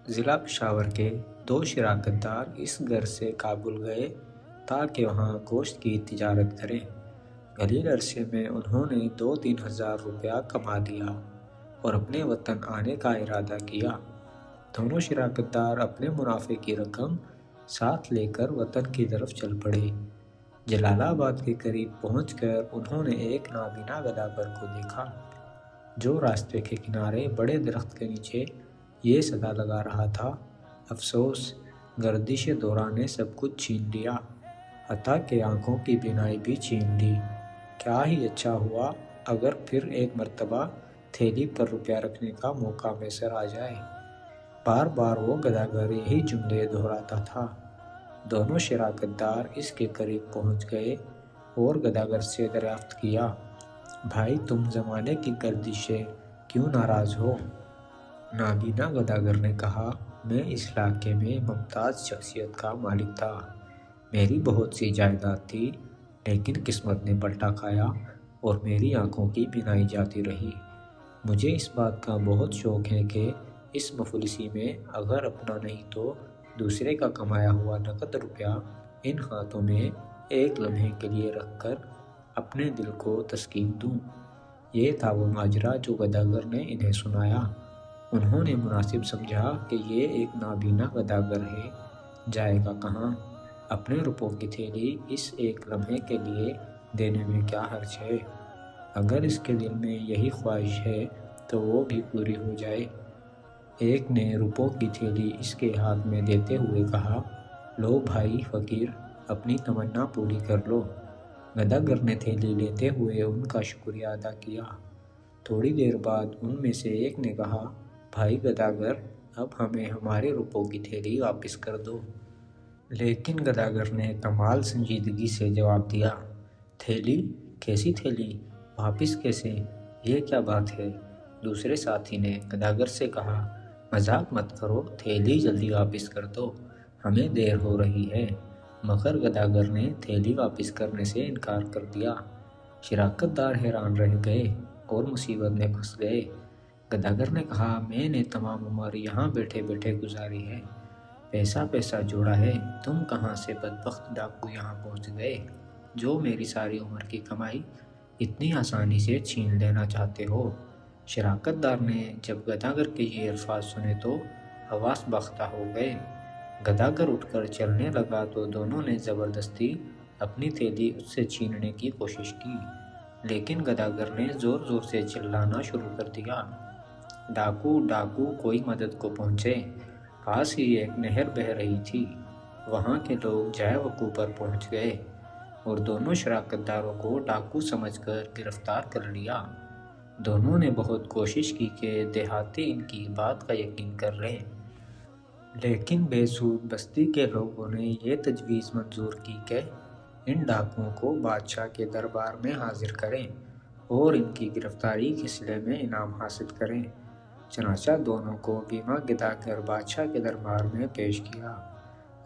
ضلع پشاور کے 2 شراکت دار اس گھر سے کابل گئے تاکہ وہاں گوشت کی تجارت کریں۔ قلیل عرصے میں انہوں نے 2-3 ہزار روپیہ کما لیا اور اپنے وطن آنے کا ارادہ کیا۔ دونوں شراکت دار اپنے منافع کی رقم ساتھ لے کر وطن کی طرف چل پڑے۔ جلال آباد کے قریب پہنچ کر انہوں نے ایک نابینا گداگر کو دیکھا جو راستے کے کنارے بڑے درخت کے نیچے یہ صدا لگا رہا تھا، افسوس، گردش دورہ نے سب کچھ چھین لیا، حتیٰ کہ آنکھوں کی بینائی بھی چھین لی۔ کیا ہی اچھا ہوا اگر پھر ایک مرتبہ تھیلی پر روپیہ رکھنے کا موقع میسر آ جائے۔ بار بار وہ گداگر یہی جملے دہراتا تھا۔ دونوں شراکت دار اس کے قریب پہنچ گئے اور گداگر سے دریافت کیا، بھائی تم زمانے کی گردش سے کیوں ناراض ہو؟ نابینا گداگر نے کہا، میں اس علاقے میں ممتاز شخصیت کا مالک تھا، میری بہت سی جائیداد تھی، لیکن قسمت نے پلٹا کھایا اور میری آنکھوں کی بینائی جاتی رہی۔ مجھے اس بات کا بہت شوق ہے کہ اس مفلسی میں اگر اپنا نہیں تو دوسرے کا کمایا ہوا نقد روپیہ ان ہاتھوں میں ایک لمحے کے لیے رکھ کر اپنے دل کو تسکین دوں۔ یہ تھا وہ ماجرا جو گداگر نے انہیں سنایا۔ انہوں نے مناسب سمجھا کہ یہ ایک نابینا گداگر ہے، جائے گا کہاں؟ اپنے روپوں کی تھیلی اس ایک لمحے کے لیے دینے میں کیا حرج ہے؟ اگر اس کے دل میں یہی خواہش ہے تو وہ بھی پوری ہو جائے۔ ایک نے روپوں کی تھیلی اس کے ہاتھ میں دیتے ہوئے کہا، لو بھائی فقیر، اپنی تمنا پوری کر لو۔ گداگر نے تھیلی لیتے ہوئے ان کا شکریہ ادا کیا۔ تھوڑی دیر بعد ان میں سے ایک نے کہا، بھائی گداگر، اب ہمیں ہمارے روپوں کی تھیلی واپس کر دو۔ لیکن گداگر نے کمال سنجیدگی سے جواب دیا، تھیلی؟ کیسی تھیلی؟ واپس کیسے؟ یہ کیا بات ہے؟ دوسرے ساتھی نے گداگر سے کہا، مذاق مت کرو، تھیلی جلدی واپس کر دو، ہمیں دیر ہو رہی ہے۔ مگر گداگر نے تھیلی واپس کرنے سے انکار کر دیا۔ شراکت دار حیران رہ گئے اور مصیبت میں پھنس گئے۔ گداگر نے کہا، میں نے تمام عمر یہاں بیٹھے بیٹھے گزاری ہے، پیسہ جوڑا ہے، تم کہاں سے بدبخت ڈاکو یہاں پہنچ گئے جو میری ساری عمر کی کمائی اتنی آسانی سے چھین لینا چاہتے ہو؟ شراکت دار نے جب گداگر کے یہ الفاظ سنے تو حواس باختہ ہو گئے۔ گداگر اٹھ کر چلنے لگا تو دونوں نے زبردستی اپنی تھیلی اس سے چھیننے کی کوشش کی، لیکن گداگر نے زور زور سے چلانا شروع کر دیا، ڈاکو ڈاکو، کوئی مدد کو پہنچے۔ پاس ہی ایک نہر بہہ رہی تھی، وہاں کے لوگ جائے وقوع پر پہنچ گئے اور دونوں شراکت داروں کو ڈاکو سمجھ کر گرفتار کر لیا۔ دونوں نے بہت کوشش کی کہ دیہاتی ان کی بات کا یقین کر لیں، لیکن بے سود بستی کے لوگوں نے یہ تجویز منظور کی کہ ان ڈاکوؤں کو بادشاہ کے دربار میں حاضر کریں اور ان کی گرفتاری کے صلے میں انعام حاصل کریں۔ چنانچہ دونوں کو بیمہ گدا کر بادشاہ کے دربار میں پیش کیا۔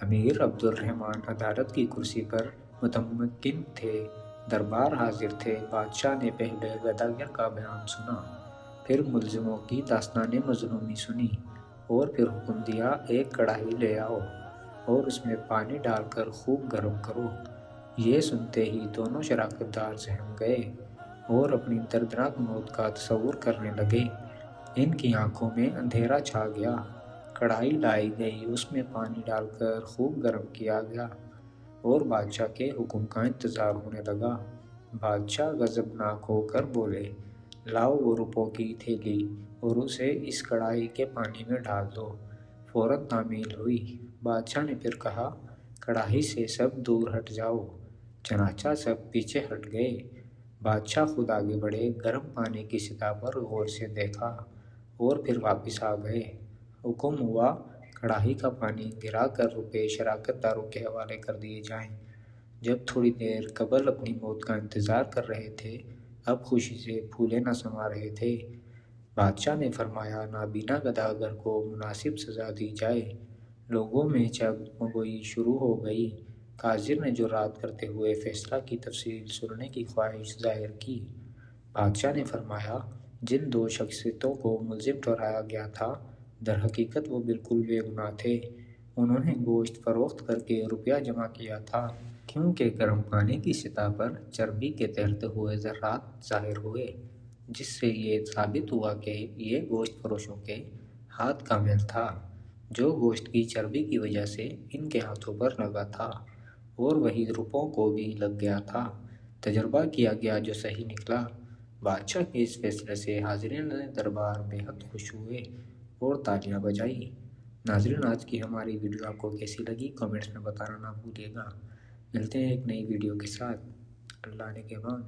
امیر عبد الرحمن عدالت کی کرسی پر متمکن تھے، دربار حاضر تھے۔ بادشاہ نے پہلے گداگر کا بیان سنا، پھر ملزموں کی داستان مظلومی سنی اور پھر حکم دیا، ایک کڑاہی لے آؤ اور اس میں پانی ڈال کر خوب گرم کرو۔ یہ سنتے ہی دونوں شراکت دار سہم گئے اور اپنی دردناک موت کا تصور کرنے لگے۔ ان کی آنکھوں میں اندھیرا چھا گیا۔ کڑاہی لائی گئی، اس میں پانی ڈال کر خوب گرم کیا گیا اور بادشاہ کے حکم کا انتظار ہونے لگا۔ بادشاہ غضبناک ہو کر بولے، لاؤ وہ روپوں کی تھیلی اور اسے اس کڑاہی کے پانی میں ڈال دو۔ فوراً تعمیل ہوئی۔ بادشاہ نے پھر کہا، کڑاہی سے سب دور ہٹ جاؤ۔ چنانچہ سب پیچھے ہٹ گئے۔ بادشاہ خود آگے بڑھے، گرم پانی کی سطح پر غور سے دیکھا اور پھر واپس آ گئے۔ حکم ہوا، کڑاہی کا پانی گرا کر روپے شراکت داروں کے حوالے کر دیے جائیں۔ جب تھوڑی دیر قبل اپنی موت کا انتظار کر رہے تھے، اب خوشی سے پھولے نہ سما رہے تھے۔ بادشاہ نے فرمایا، نابینا گداگر کو مناسب سزا دی جائے۔ لوگوں میں چغمگوئی شروع ہو گئی۔ قاضر نے جرات کرتے ہوئے فیصلہ کی تفصیل سننے کی خواہش ظاہر کی۔ بادشاہ نے فرمایا، جن 2 شخصیتوں کو ملزم ٹھہرایا گیا تھا در حقیقت وہ بالکل بے گناہ تھے۔ انہوں نے گوشت فروخت کر کے روپیہ جمع کیا تھا، کیونکہ گرم پانی کی سطح پر چربی کے تیرتے ہوئے ذرات ظاہر ہوئے، جس سے یہ ثابت ہوا کہ یہ گوشت فروشوں کے ہاتھ کا میل تھا، جو گوشت کی چربی کی وجہ سے ان کے ہاتھوں پر لگا تھا، اور وہی روپوں کو بھی لگ گیا تھا۔ تجربہ کیا گیا جو صحیح نکلا۔ بادشاہ کے اس فیصلے سے حاضرین دربار بے حد خوش ہوئے اور تالیاں بجائیں۔ ناظرین، آج کی ہماری ویڈیو آپ کو کیسی لگی کمنٹس میں بتانا نہ بھولیے گا۔ ملتے ہیں ایک نئی ویڈیو کے ساتھ۔ اللہ نے کے بعد